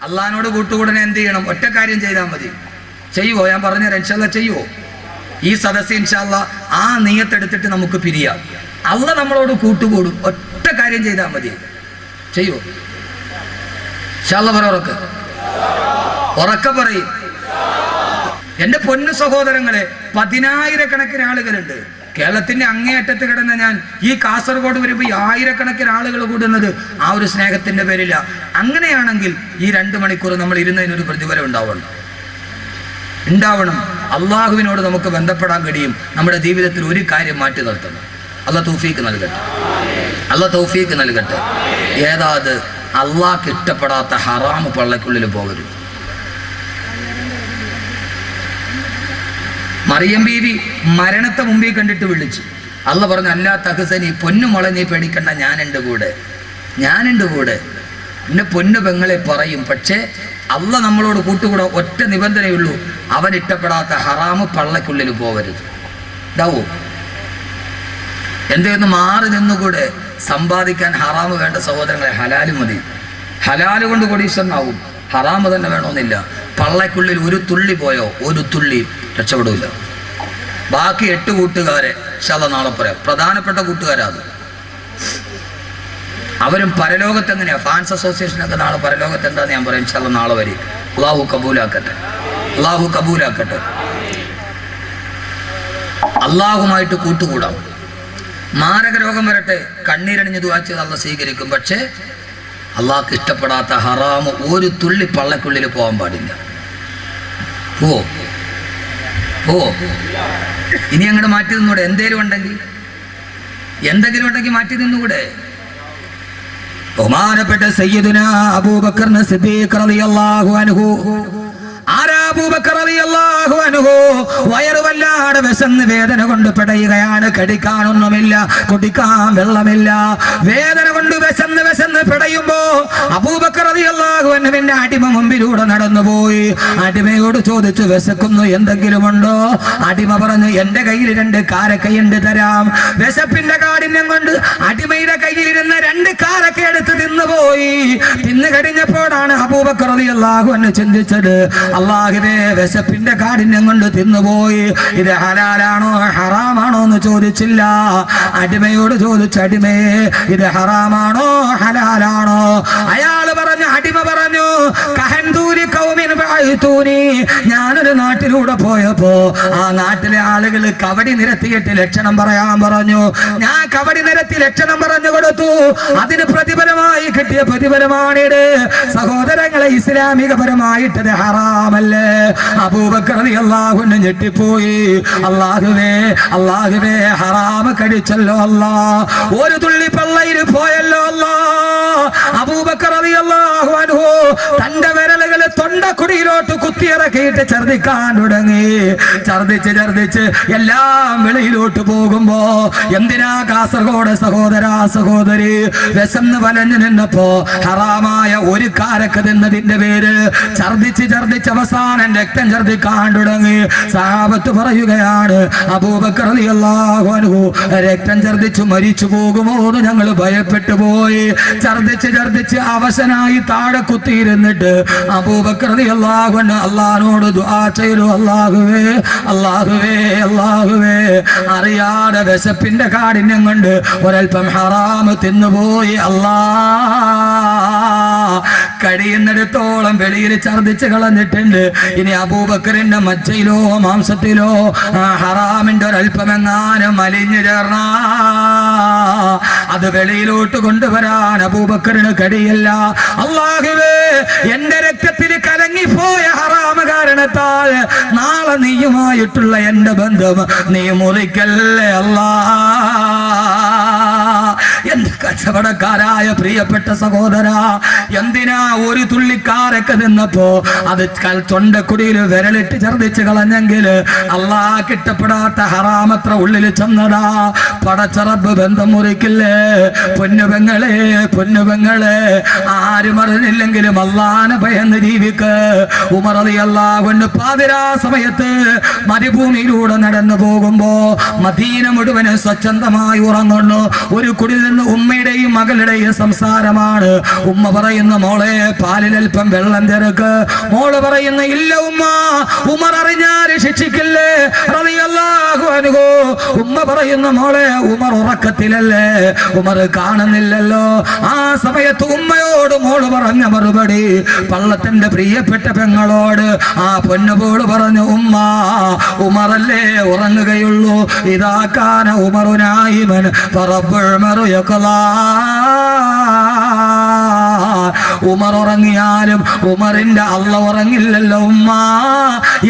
അള്ളാഹിനോട് കൂട്ടുകൂടനെ എന്ത് ചെയ്യണം? ഒറ്റ കാര്യം ചെയ്താൽ മതി. ചെയ്യുവോ? ഞാൻ പറഞ്ഞുതരാം. ഇൻഷാല്ലാ ചെയ്യുവോ? ഈ സദസ്സ് ഇൻഷാല്ലാ ആ നിയ്യത്തെടുത്തിട്ട് നമുക്ക് പിരിയാം. അള്ളാഹ് നമ്മളോട് കൂട്ടുകൂടും. ഒറ്റ കാര്യം ചെയ്താൽ മതി. ചെയ്യുവോ? ഇൻഷാല്ലാ പറ. ഉറക്കെ പറയും. എൻ്റെ പൊന്നു സഹോദരങ്ങളെ, 10,000-കണക്കിന് ആളുകളുണ്ട്. കേരളത്തിന്റെ അങ്ങേയറ്റത്ത് കിടന്ന ഞാൻ ഈ കാസർഗോഡ് വരുമ്പോൾ 1000-കണക്കിന് ആളുകൾ കൂടുന്നത് ആ ഒരു സ്നേഹത്തിന്റെ പേരില്ല. അങ്ങനെയാണെങ്കിൽ ഈ 2 മണിക്കൂർ നമ്മൾ ഇരുന്നതിനൊരു പ്രതിഫലം ഉണ്ടാവണം. അള്ളാഹുവിനോട് നമുക്ക് ബന്ധപ്പെടാൻ കഴിയും. നമ്മുടെ ജീവിതത്തിൽ ഒരു കാര്യം മാറ്റി നിർത്തണം. അള്ളാഹ് തൗഫീക്ക് നൽകട്ടെ. ഏതാത്? അള്ളാഹ്ക്ക് ഇഷ്ടപ്പെടാത്ത ഹറാമ് പള്ളക്കുള്ളിൽ പോകരുത്. മറിയം ബീവി മരണത്തെ മുമ്പിൽ കണ്ടിട്ട് വിളിച്ചു. അള്ളാഹ് പറഞ്ഞു, അല്ലാ തഹ്സനി, പൊന്നു മോളെ നീ പേടിക്കണ്ട, ഞാനുണ്ട് കൂടെ. എന്നെ പൊന്നു പെങ്ങളെ പറയും. പക്ഷേ അള്ളാഹ് നമ്മളോട് കൂട്ടുകൂടാ. ഒറ്റ നിബന്ധനയുള്ളൂ, അവൻ ഇഷ്ടപ്പെടാത്ത ഹറാമ് പള്ളക്കുള്ളിൽ പോകരുത്. ഇതാവോ? എന്തെന്ന് മാറി നിന്നുകൂടെ? സമ്പാദിക്കാൻ ഹറാമ് വേണ്ട സഹോദരങ്ങളെ, ഹലാല് മതി. ഹലാല് കൊണ്ട് കോടീശ്വരനാവും. ഹറാമ് തന്നെ വേണമെന്നില്ല. പള്ളക്കുള്ളിൽ ഒരു തുള്ളി പോയോ, ഒരു തുള്ളി രക്ഷപ്പെടില്ല. ബാക്കി 8 കൂട്ടുകാരെ ഇൻഷാല്ലാ നാളെ പറയാം. പ്രധാനപ്പെട്ട കൂട്ടുകാരാ അത്. അവരും പരലോകത്ത് എങ്ങനെയാ? ഫാൻസ് അസോസിയേഷനൊക്കെ നാളെ പരലോകത്ത് എന്താന്ന് ഞാൻ പറയാം. ഇൻഷാല്ലാ നാളെ വരും. അള്ളാഹു കബൂലാക്കട്ടെ. അള്ളാഹുമായിട്ട് കൂട്ടുകൂടാം. മാരക രോഗം വരട്ടെ, കണ്ണീരണിഞ്ഞ് ദുആ ചെയ്ത് അള്ളാഹ് സ്വീകരിക്കും. പക്ഷേ അള്ളാഹ്ക്ക് ഇഷ്ടപ്പെടാത്ത ഹറാമ് ഒരു തുള്ളി പള്ളക്കുള്ളിൽ പോകാൻ പാടില്ല. ഇനി അങ്ങോട്ട് മാറ്റി നിന്നൂടെ? എന്തെങ്കിലും ഉണ്ടെങ്കിൽ മാറ്റി നിന്നുകൂടെ? ബഹുമാനപ്പെട്ട സയ്യിദുനാ അബൂബക്കർ സിദ്ദീഖ് റളിയല്ലാഹു അൻഹു. ആരാ അബൂബക്കർ റളിയല്ലാഹു അൻഹു? വയറ് വല്ലാതെ വിശന്ന് വേദന കൊണ്ട് പിടയുകയാണ്. കടിക്കാനൊന്നുമില്ല, കുടിക്കാൻ വെള്ളമില്ല. വേദന കൊണ്ട് വിശന്ന് പിടയുമ്പോ അബൂബക്കർ റളിയല്ലാഹു അൻഹുവിന്റെ അടിമ മുമ്പിലൂടെ നടന്നുപോയി. അടിമയോട് ചോദിച്ചു, വിശക്കുന്നു, എന്തെങ്കിലും ഉണ്ടോ? അടിമ പറഞ്ഞു, എന്റെ കയ്യിൽ 2 കാരക്കയുണ്ട്, തരാം. വിശപ്പിന്റെ കാഠിന്യം കൊണ്ട് അടിമയുടെ കയ്യിലിരുന്ന 2 കാരക്ക എടുത്ത് തിന്നുപോയി. തിന്നു കഴിഞ്ഞപ്പോഴാണ് അബൂബക്കർ റളിയല്ലാഹു അൻഹു ചിന്തിച്ചത്, അല്ലാഹുവേ, വിശപ്പിന്റെ കാഠിന്യം കൊണ്ട് തിന്നുപോയി. ഇത് ഹലാലാണോ ഹറാമാണോ എന്ന് ചോദിച്ചില്ല. അടിമയോട് ചോദിച്ചു, അടിമയെ, ഇത് ഹറാമാണോ ഹലാലാണോ? അടിമ പറഞ്ഞു, ഞാനൊരു നാട്ടിലൂടെ പോയപ്പോ ആ നാട്ടിലെ ആളുകൾ കവടി നിരത്തിയിട്ട് ലക്ഷണം പറയാൻ പറഞ്ഞു. ഞാൻ കവടി നിരത്തി ലക്ഷണം പറഞ്ഞു കൊടുത്തു. അതിന് പ്രതിഫലമായി കിട്ടിയ പ്രതിഫലമാണിത്. സഹോദരങ്ങളെ, ഇസ്ലാമികപരമായിട്ടത് ഹറാമല്ലേ? അബൂബക്കർ റളിയല്ലാഹു അൻഹു ഞെട്ടിപ്പോയി. അല്ലാഹുവേ, ഹറാമ് കഴിച്ചല്ലോ അല്ലാ. ഒരു തുള്ളി പള്ളയിൽ പോയല്ലോ അല്ലാ. അബൂബക്കർ റളിയല്ലാഹു അൻഹു തന്റെ വിരലുകൾ തൊണ്ടക്കുടിയിലോട്ട് കുത്തിയിറക്കിയിട്ട് ഛർദിക്കാൻ തുടങ്ങി. ഛർദിച്ച് എല്ലാം വെളിയിലോട്ട് പോകുമ്പോ, എന്തിനാ കാസർഗോഡ് സഹോദരി വിശന്ന് വലഞ്ഞു നിന്നപ്പോ ഹറാമായ ഒരു കാരക്ക തിന്നതിന്റെ പേര് ഛർദിച്ച് അവസാനം രക്തം ഛർദിക്കാൻ തുടങ്ങി. സഹാബത്ത് പറയുകയാണ്, അബൂബക്കർ റളിയല്ലാഹു അൻഹു രക്തം ഛർദിച്ചു മരിച്ചു പോകുമോ എന്ന് ഞങ്ങൾ ഭയപ്പെട്ടു പോയി. ഛർദിച്ച് അവശനായി താഴെ കുത്തിയിരുന്നിട്ട് അബൂബക്കർ റളിയല്ലാഹു അൻഹു അല്ലാഹുവോട് ദുആ ചെയ്തു, അല്ലാഹുവേ, അറിയാതെ വിശപ്പിന്റെ കാഠിന്യം കൊണ്ട് ഒരൽപ്പം ഹറാമ് തിന്നുപോയി. കഴിയുന്നിടത്തോളം വെളിയിൽ ഛർദിച്ച് കളഞ്ഞിട്ടുണ്ട്. ഇനി അബൂബക്കറിന്റെ മജ്ജയിലോ മാംസത്തിലോ ഹറാമിന്റെ ഒരൽപ്പമെങ്ങാനും മലിഞ്ഞു ചേർന്ന അത് വെളിയിലോട്ട് കൊണ്ടുവരാൻ അബൂബക്കറിന് കഴിയില്ല. അല്ലാഹുവേ, എന്റെ രക്തത്തിൽ കലങ്ങിപ്പോയ ഹറാമ് കാരണത്താൽ നാളെ നീയുമായിട്ടുള്ള എന്റെ ബന്ധം നീ മുറിക്കല്ലേ അല്ലാ. എന്ത് കച്ചവടക്കാരായ പ്രിയപ്പെട്ട സഹോദര, എന്തിനാ ഒരു തുള്ളിക്കാരൊക്കെ നിന്നപ്പോ അത് തൊണ്ടക്കുടിയിൽ വിരലിട്ട് ഛർദിച്ച് കളഞ്ഞെങ്കിൽ അല്ലാഹ് ഇഷ്ടപ്പെടാത്ത ഹറാമത്ര ഉള്ളിൽ ചെന്നടാ. പടച്ചറബ് ബന്ധം മുറിക്കില്ലേ? പൊന്നുപെങ്ങളെ, ആരും അറിഞ്ഞില്ലെങ്കിലും അല്ലാഹനെ ഭയന്ന് ജീവിക്ക്. ഉമർ റളിയല്ലാഹു അൻഹു പാതിരാ സമയത്ത് മരുഭൂമിയിലൂടെ നടന്നു പോകുമ്പോ മദീന മുഴുവൻ സ്വച്ഛന്തമായി ഉറങ്ങുന്നു. ഒരു കുടിൽ നിന്ന് ഉമ്മയുടെയും മകളുടെയും സംസാരമാണ്. ഉമ്മ പറയുന്ന മോളെ പാലിലൽപ്പം വെള്ളം ചേർക്ക്. മോള് പറയുന്ന ഇല്ല ഉമ്മ, ഉമർ അറിഞ്ഞാൽ ശിക്ഷിക്കില്ലേ റളിയല്ലാഹു അൻഹു. ഉമ്മ പറയുന്ന മോളെ ഉമർ ഉറക്കത്തിലല്ലേ, ഉമർ കാണുന്നില്ലല്ലോ. ആ സമയത്ത് ഉമ്മയോട് മോള് പറഞ്ഞ മറുപടി പള്ളത്തിന്റെ പ്രിയപ്പെട്ട പെങ്ങളോട് ആ പൊന്നുപോള് പറഞ്ഞു, ഉമ്മ ഉമറല്ലേ ഉറങ്ങുകയുള്ളൂ. ഇതാക്കാന ഉമറുനായിമൻ ഫറബ്ബുൽ മറുയഖലാ. ഉമർ ഉറങ്ങിയാലും ഉമറിന്റെ അള്ള ഉറങ്ങില്ലല്ലോ ഉമ്മ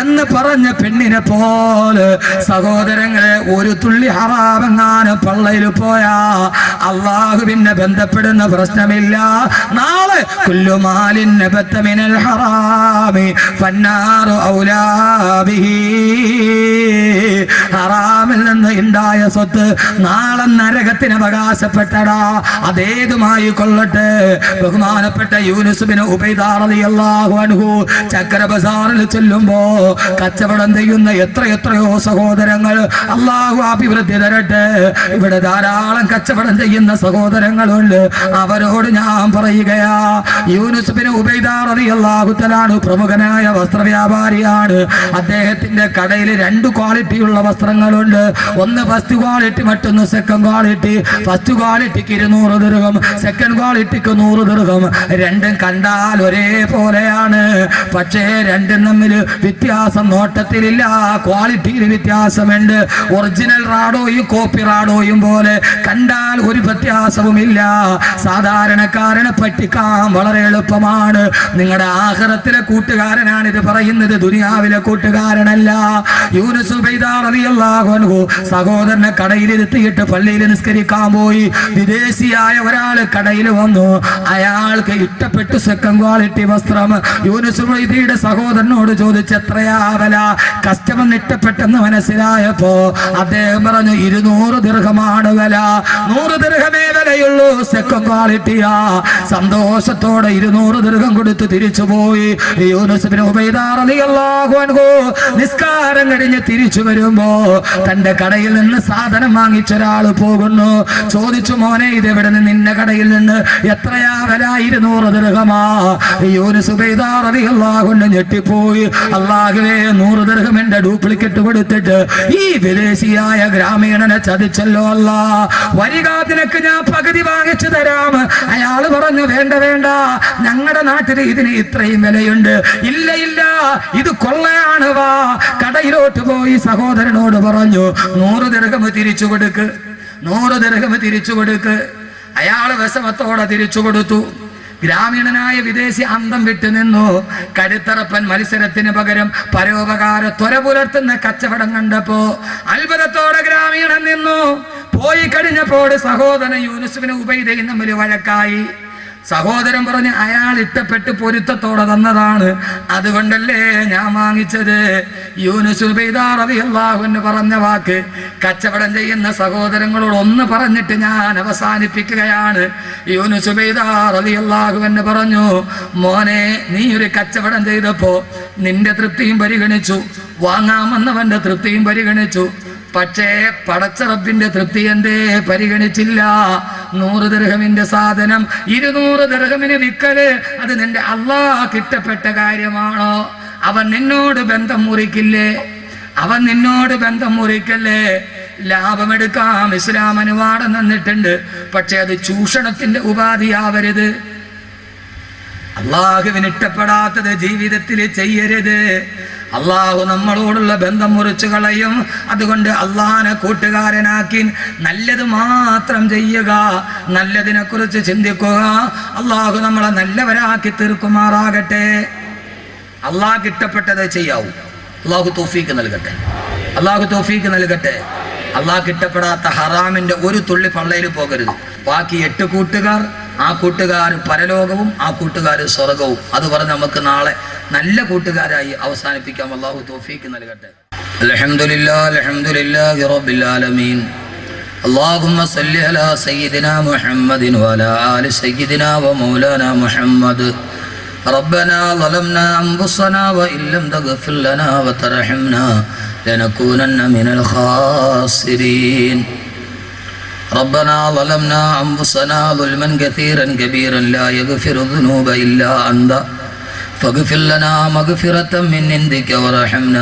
എന്ന് പറഞ്ഞ പെണ്ണിനെ പോലെ സഹോദരങ്ങളെ, ഒരു തുള്ളി ഹറാമെങ്ങാനും പള്ളയിൽ പോയാ അള്ളാഹുവിനെ ബന്ധപ്പെടുന്ന പ്രശ്നമില്ല. നാളെ കുല്ലുമാലിൻ നബത്ത മിനൽ ഹറാമി ഫന്നാറു ഔലാ ബിഹി. ഹറാമിൽ നിന്ന് ഉണ്ടായ സ്വത്ത് നാളെ നരകത്തിന് അവകാശപ്പെട്ടടാ. അതേതുമായി കൊള്ളട്ടെ. ബഹുമാനപ്പെട്ട യൂനുസ് ബിൻ ഉബൈദ റളിയല്ലാഹു അൻഹു ചക്കര ബസാറിൽ ചെല്ലുമ്പോ കച്ചവടം ചെയ്യുന്ന എത്രയോ സഹോദരങ്ങൾ, അള്ളാഹു അഭിവൃദ്ധി തരട്ടെ. ഇവിടെ ധാരാളം കച്ചവടം ചെയ്യുന്ന സഹോദരങ്ങളുണ്ട്. അവരോട് ഞാൻ പറയുകയാ, യൂനുസ് ബിൻ ഉബൈദ റളിയല്ലാഹു തആല പ്രമുഖനായ വസ്ത്രവ്യാപാരിയാണ്. അദ്ദേഹത്തിന്റെ കടയിൽ 2 ക്വാളിറ്റിയുള്ള വസ്ത്രങ്ങളുണ്ട്. ഒന്ന് ഫസ്റ്റ് ക്വാളിറ്റി, മറ്റൊന്ന് സെക്കൻഡ് ക്വാളിറ്റി. ഫസ്റ്റ് ക്വാളിറ്റിക്ക് 200 ദിർഹം, സെക്കൻഡ് ക്വാളിറ്റിക്ക് 100 ദിർഹം. രണ്ടും കണ്ടാൽ ഒരേ പോലെയാണ്. പക്ഷേ രണ്ടും തമ്മിൽ വ്യത്യാസം നോട്ടത്തിലില്ല, ക്വാളിറ്റിയിൽ വ്യത്യാസമുണ്ട്. ഒറിജിനൽ റാഡോയും കോപ്പി റാഡോയും പോലെ കണ്ടാൽ ഒരു വ്യത്യാസവുമില്ല. സാധാരണക്കാരനെ പറ്റിക്കാൻ വളരെ എളുപ്പമാണ്. നിങ്ങളുടെ ആഖിറത്തിലെ കൂട്ടുകാരനാണ് ഇത് പറയുന്നത്, ദുനിയാവിലെ കൂട്ടുകാരനല്ല. യൂനുസ് ഉബൈദ റളിയല്ലാഹു അൻഹു സഹോദരനെ കടയിലിരുത്തിയിട്ട് പള്ളിയിൽ നിസ്കരിക്കാൻ പോയി. വിദേശിയായ ഒരാൾ കടയിൽ വന്നു. അയാൾക്ക് ഇഷ്ടപ്പെട്ടു സെക്കൻഡ് ക്വാളിറ്റി വസ്ത്രം. യൂനുസ് ഉബൈദയുടെ സഹോദരനോട് ചോദിച്ചു, എത്രയാ വില? കസ്റ്റമറിന് ഇഷ്ടപ്പെട്ടെന്ന് മനസ്സിലായപ്പോ അദ്ദേഹം പറഞ്ഞു, 200 ദിർഹമാണ് വില. 100 ദിർഹമേ വിലയുള്ളൂ, സെക്കൻഡ് ക്വാളിറ്റിയാ. സന്തോഷത്തോടെ 200 ദിർഹം കൊടുത്ത് തിരിച്ചുപോയി. യൂനുസ് ബിൻ ഉബൈദ റളിയല്ലാഹു അൻഹു നിസ്കാരം കഴിഞ്ഞ് തിരിച്ചു വരുമ്പോ തന്റെ കടയിൽ നിന്ന് സാധനം വാങ്ങിച്ചൊരാൾ പോകുന്നു. ചോദിച്ചു, മോനെ ഇതെവിടെ നിന്ന്? നിന്റെ കടയിൽ നിന്ന്. എത്രയാ വില? 200 ദിർഹമാ. യൂനുസ് ഉബൈദ റളിയല്ലാഹു അൻഹു ഞെട്ടിപ്പോയി. അല്ലാഹുവേ, 100 ദിർഹം എന്റെ ഡ്യൂപ്ലിക്കേറ്റ് കൊടുത്തിട്ട് ഈ വിദേശിയായ ഗ്രാമീണനെ ചതിച്ചല്ലോ അല്ലാ. വരിക, നിനക്ക് ഞാൻ പകുതി വാങ്ങിച്ചു തരാം. അയാൾ പറഞ്ഞു, വേണ്ട വേണ്ട, ഞങ്ങളുടെ നാട്ടിൽ ഇതിന് ഇത്രയും വിലയുണ്ട്. ഇല്ല ഇല്ല, ഇത് കൊള്ളയാണ്, വാ. കടയിലോട്ട് പോയി സഹോദരനോട് പറഞ്ഞു, 100 ദിർഹം തിരിച്ചു കൊടുക്ക്, 100 ദിർഹം തിരിച്ചു കൊടുക്ക്. അയാൾ വിഷമത്തോടെ തിരിച്ചു കൊടുത്തു. ഗ്രാമീണനായ വിദേശി അന്തം വിട്ടു നിന്നു. കടുത്തറപ്പൻ മത്സരത്തിന് പകരം പരോപകാര ത്വര പുലർത്തുന്ന കച്ചവടം കണ്ടപ്പോ അത്ഭുതത്തോടെ ഗ്രാമീണൻ നിന്നു. പോയി കഴിഞ്ഞപ്പോൾ സഹോദരൻ യൂനുസ് ബിൻ ഉബൈദയും തമ്മിൽ വഴക്കായി. സഹോദരൻ പറഞ്ഞ്, അയാൾ ഇഷ്ടപ്പെട്ട് പൊരുത്തത്തോടെ തന്നതാണ്, അതുകൊണ്ടല്ലേ ഞാൻ വാങ്ങിച്ചത്. യൂനുസ് ഉബൈദ റളിയല്ലാഹു അൻഹു പറഞ്ഞ വാക്ക് കച്ചവടം ചെയ്യുന്ന സഹോദരങ്ങളോട് ഒന്ന് പറഞ്ഞിട്ട് ഞാൻ അവസാനിപ്പിക്കുകയാണ്. യൂനുസ് ഉബൈദ റളിയല്ലാഹു അൻഹു പറഞ്ഞു, മോനെ, നീ ഒരു കച്ചവടം ചെയ്തപ്പോ നിന്റെ തൃപ്തിയും പരിഗണിച്ചു, വാങ്ങാമെന്നവന്റെ തൃപ്തിയും പരിഗണിച്ചു. പക്ഷേ പടച്ച റബ്ബിന്റെ തൃപ്തി എന്തേ പരിഗണിച്ചില്ല? 100 ദിർഹമിന്റെ സാധനം 200 ദിർഹമിന് വിൽക്കല്, അത് നിന്റെ അല്ലാഹ് ഇഷ്ടപ്പെട്ട കാര്യമാണോ? അവൻ നിന്നോട് ബന്ധം മുറിക്കില്ലേ? അവൻ നിന്നോട് ബന്ധം മുറിക്കല്ലേ? ലാഭമെടുക്കാം ഇസ്ലാം അനുവാദം തന്നിട്ടുണ്ട്. പക്ഷെ അത് ചൂഷണത്തിന്റെ ഉപാധിയാവരുത്. അള്ളാഹുവിന് ഇഷ്ടപ്പെടാത്തത് ജീവിതത്തിൽ ചെയ്യരുത്. അള്ളാഹു നമ്മളോടുള്ള ബന്ധം മുറിച്ചു കളയും. അതുകൊണ്ട് അള്ളാഹിനെ കൂട്ടുകാരനാക്കി നല്ലത് മാത്രം ചെയ്യുക, നല്ലതിനെ കുറിച്ച് ചിന്തിക്കുക. അള്ളാഹു നമ്മളെ നല്ലവരാക്കി തീർക്കുമാറാകട്ടെ. അള്ളാഹ്ക്ക് ഇഷ്ടപ്പെട്ടത് ചെയ്യാവൂ. അള്ളാഹു തൗഫീക്ക് നൽകട്ടെ, അള്ളാഹു തൗഫീക്ക് നൽകട്ടെ. അള്ളാഹ്ക്ക് ഇഷ്ടപ്പെടാത്ത ഹറാമിന്റെ ഒരു തുള്ളി പള്ളയിൽ പോകരുത്. ബാക്കി 8 കൂട്ടുകാർ, ആ കൂട്ടുകാർ പരലോകവും ആ കൂട്ടുകാർ സ്വർഗവും. അത് പറഞ്ഞ് നമുക്ക് നാളെ നല്ല കൂട്ടുകാരായി അവസാനിപ്പിക്കാം. അല്ലാഹു തൗഫീക്ക് നൽകട്ടെ. അൽഹംദുലില്ലാഹി അൽഹംദുലില്ലാഹി റബ്ബിൽ ആലമീൻ. اللهم صل على سيدنا محمد وعلى آل سيدنا ومولانا محمد. ربنا ظلمنا أنفسنا وإن لم تغفر لنا وترحمنا لنكونن من الخاسرين. ربنا ظلمنا أنفسنا ظلما كثيرا كبيرا لا يغفر الذنوب إلا أنت فاغفر لنا مغفرة من عندك وارحمنا